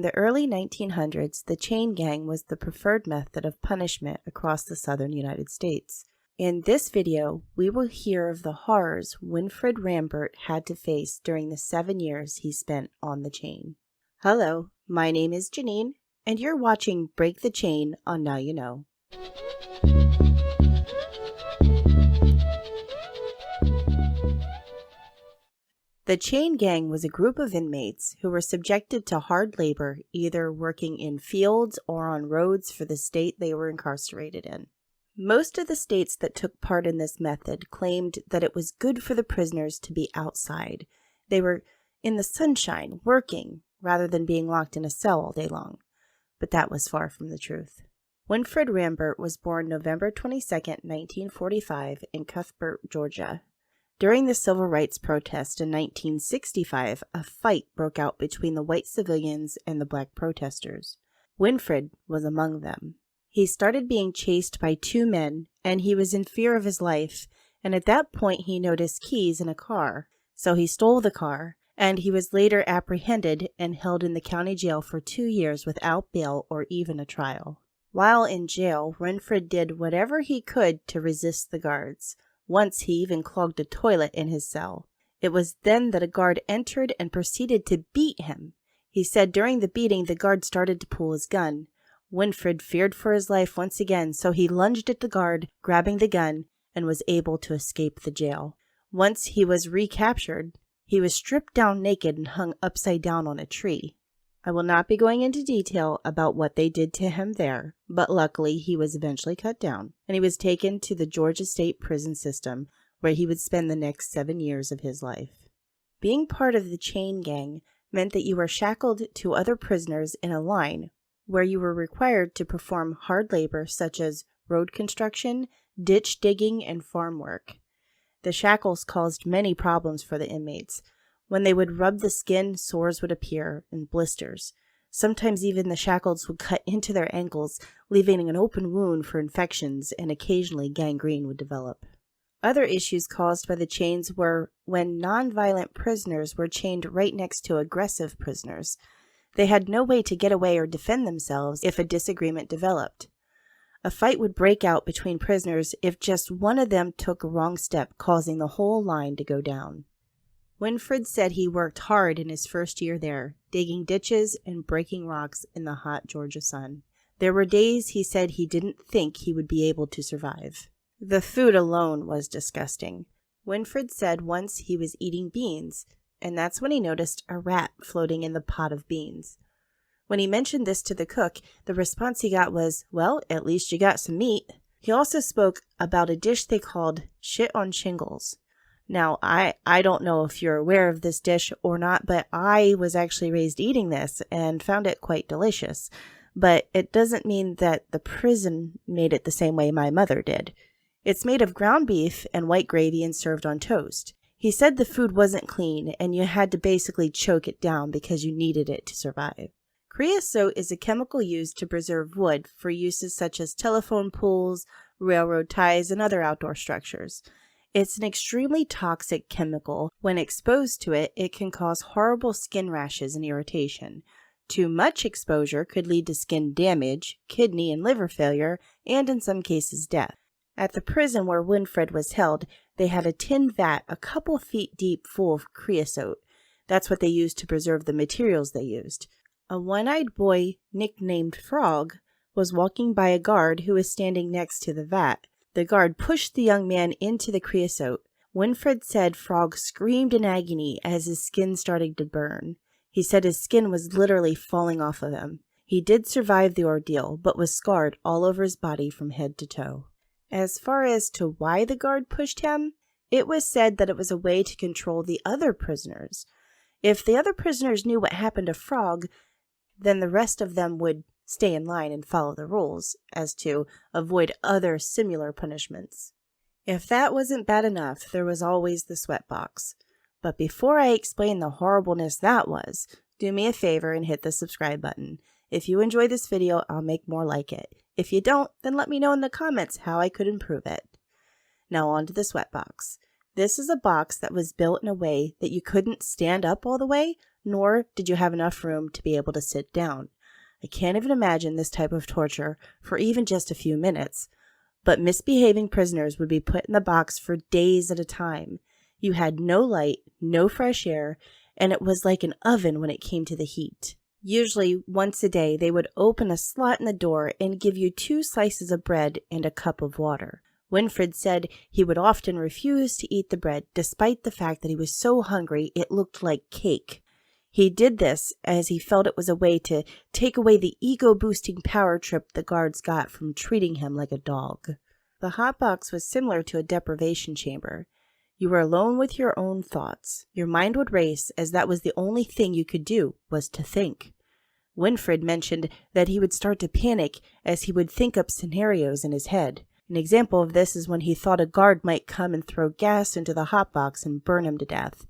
the early 1900s, the chain gang was the preferred method of punishment across the southern United States. In this video, we will hear of the horrors Winfred Rembert had to face during the 7 years he spent on the chain. Hello, my name is Janine, and you're watching Break the Chain on Now You Know. The chain gang was a group of inmates who were subjected to hard labor, either working in fields or on roads for the state they were incarcerated in. Most of the states that took part in this method claimed that it was good for the prisoners to be outside. They were in the sunshine, working, rather than being locked in a cell all day long. But that was far from the truth. Winfred Rembert was born November 22, 1945, in Cuthbert, Georgia. During the civil rights protest in 1965, a fight broke out between the white civilians and the black protesters. Winfred was among them. He started being chased by two men, and he was in fear of his life, and at that point he noticed keys in a car. So he stole the car, and he was later apprehended and held in the county jail for 2 years without bail or even a trial. While in jail, Winfred did whatever he could to resist the guards. Once he even clogged a toilet in his cell. It was then that a guard entered and proceeded to beat him. He said during the beating the guard started to pull his gun. Winfred feared for his life once again, so he lunged at the guard, grabbing the gun, and was able to escape the jail. Once he was recaptured, he was stripped down naked and hung upside down on a tree. I will not be going into detail about what they did to him there, but luckily he was eventually cut down, and he was taken to the Georgia State prison system, where he would spend the next 7 years of his life. Being part of the chain gang meant that you were shackled to other prisoners in a line, where you were required to perform hard labor such as road construction, ditch digging, and farm work. The shackles caused many problems for the inmates. When they would rub the skin, sores would appear and blisters. Sometimes even the shackles would cut into their ankles, leaving an open wound for infections, and occasionally gangrene would develop. Other issues caused by the chains were when nonviolent prisoners were chained right next to aggressive prisoners. They had no way to get away or defend themselves if a disagreement developed. A fight would break out between prisoners if just one of them took a wrong step, causing the whole line to go down. Winfred said he worked hard in his first year there, digging ditches and breaking rocks in the hot Georgia sun. There were days he said he didn't think he would be able to survive. The food alone was disgusting. Winfred said once he was eating beans, and that's when he noticed a rat floating in the pot of beans. When he mentioned this to the cook, the response he got was, "Well, at least you got some meat." He also spoke about a dish they called shit on shingles. Now, I don't know if you're aware of this dish or not, but I was actually raised eating this and found it quite delicious. But it doesn't mean that the prison made it the same way my mother did. It's made of ground beef and white gravy and served on toast. He said the food wasn't clean and you had to basically choke it down because you needed it to survive. Creosote is a chemical used to preserve wood for uses such as telephone poles, railroad ties, and other outdoor structures. It's an extremely toxic chemical. When exposed to it, it can cause horrible skin rashes and irritation. Too much exposure could lead to skin damage, kidney and liver failure, and in some cases death. At the prison where Winfred was held, they had a tin vat a couple feet deep full of creosote. That's what they used to preserve the materials they used. A one-eyed boy, nicknamed Frog, was walking by a guard who was standing next to the vat. The guard pushed the young man into the creosote. Winfred said Frog screamed in agony as his skin started to burn. He said his skin was literally falling off of him. He did survive the ordeal, but was scarred all over his body from head to toe. As far as to why the guard pushed him, it was said that it was a way to control the other prisoners. If the other prisoners knew what happened to Frog, then the rest of them would stay in line and follow the rules, as to avoid other similar punishments. If that wasn't bad enough, there was always the sweat box. But before I explain the horribleness that was, do me a favor and hit the subscribe button. If you enjoy this video, I'll make more like it. If you don't, then let me know in the comments how I could improve it. Now on to the sweat box. This is a box that was built in a way that you couldn't stand up all the way, nor did you have enough room to be able to sit down. I can't even imagine this type of torture for even just a few minutes. But misbehaving prisoners would be put in the box for days at a time. You had no light, no fresh air, and it was like an oven when it came to the heat. Usually, once a day, they would open a slot in the door and give you 2 slices of bread and a cup of water. Winfred said he would often refuse to eat the bread, despite the fact that he was so hungry it looked like cake. He did this as he felt it was a way to take away the ego-boosting power trip the guards got from treating him like a dog. The hot box was similar to a deprivation chamber. You were alone with your own thoughts. Your mind would race, as that was the only thing you could do, was to think. Winfred mentioned that he would start to panic as he would think up scenarios in his head. An example of this is when he thought a guard might come and throw gas into the hot box and burn him to death.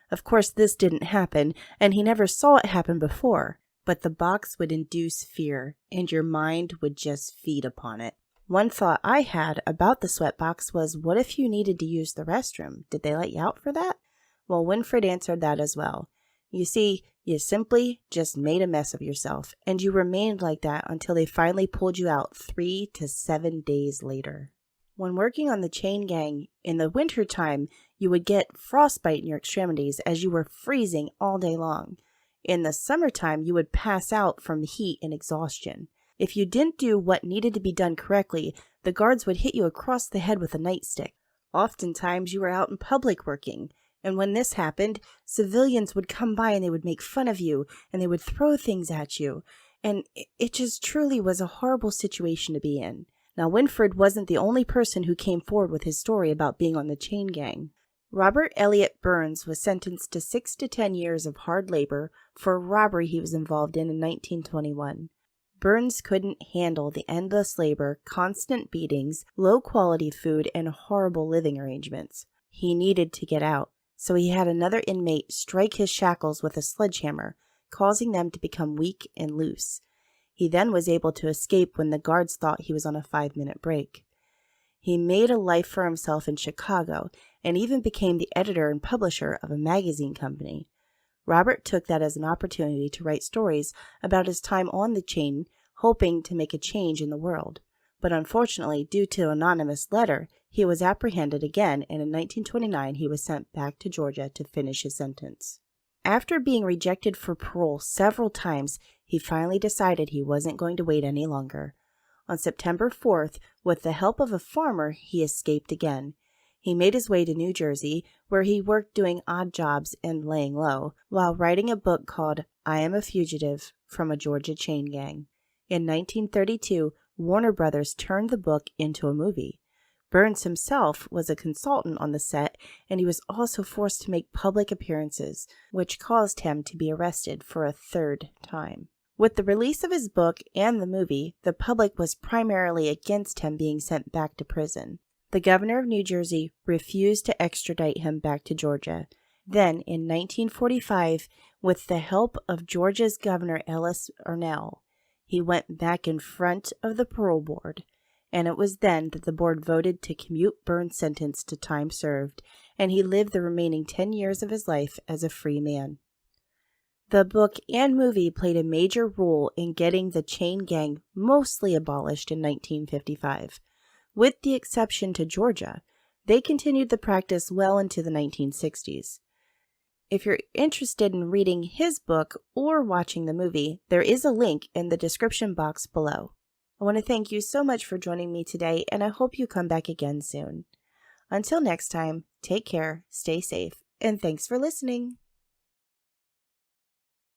Of course, this didn't happen, and he never saw it happen before, but the box would induce fear, and your mind would just feed upon it. One thought I had about the sweat box was, what if you needed to use the restroom? Did they let you out for that? Well, Winfred answered that as well. You see, you simply just made a mess of yourself, and you remained like that until they finally pulled you out 3 to 7 days later. When working on the chain gang, in the winter time, you would get frostbite in your extremities as you were freezing all day long. In the summertime, you would pass out from the heat and exhaustion. If you didn't do what needed to be done correctly, the guards would hit you across the head with a nightstick. Oftentimes, you were out in public working, and when this happened, civilians would come by and they would make fun of you, and they would throw things at you, and it just truly was a horrible situation to be in. Now, Winfred wasn't the only person who came forward with his story about being on the chain gang. Robert Elliot Burns was sentenced to 6 to 10 years of hard labor for a robbery he was involved in 1921. Burns couldn't handle the endless labor, constant beatings, low-quality food, and horrible living arrangements. He needed to get out, so he had another inmate strike his shackles with a sledgehammer, causing them to become weak and loose. He then was able to escape when the guards thought he was on a 5-minute break. He made a life for himself in Chicago and even became the editor and publisher of a magazine company. Robert took that as an opportunity to write stories about his time on the chain, hoping to make a change in the world. But unfortunately, due to an anonymous letter, he was apprehended again, and in 1929 he was sent back to Georgia to finish his sentence. After being rejected for parole several times, he finally decided he wasn't going to wait any longer. On September 4th, with the help of a farmer, he escaped again. He made his way to New Jersey, where he worked doing odd jobs and laying low, while writing a book called I Am a Fugitive from a Georgia Chain Gang. In 1932, Warner Brothers turned the book into a movie. Burns himself was a consultant on the set, and he was also forced to make public appearances, which caused him to be arrested for a 3rd time. With the release of his book and the movie, the public was primarily against him being sent back to prison. The governor of New Jersey refused to extradite him back to Georgia. Then, in 1945, with the help of Georgia's Governor Ellis Arnell, he went back in front of the parole board, and it was then that the board voted to commute Burns' sentence to time served, and he lived the remaining 10 years of his life as a free man. The book and movie played a major role in getting the chain gang mostly abolished in 1955. With the exception to Georgia, they continued the practice well into the 1960s. If you're interested in reading his book or watching the movie, there is a link in the description box below. I want to thank you so much for joining me today, and I hope you come back again soon. Until next time, take care, stay safe, and thanks for listening.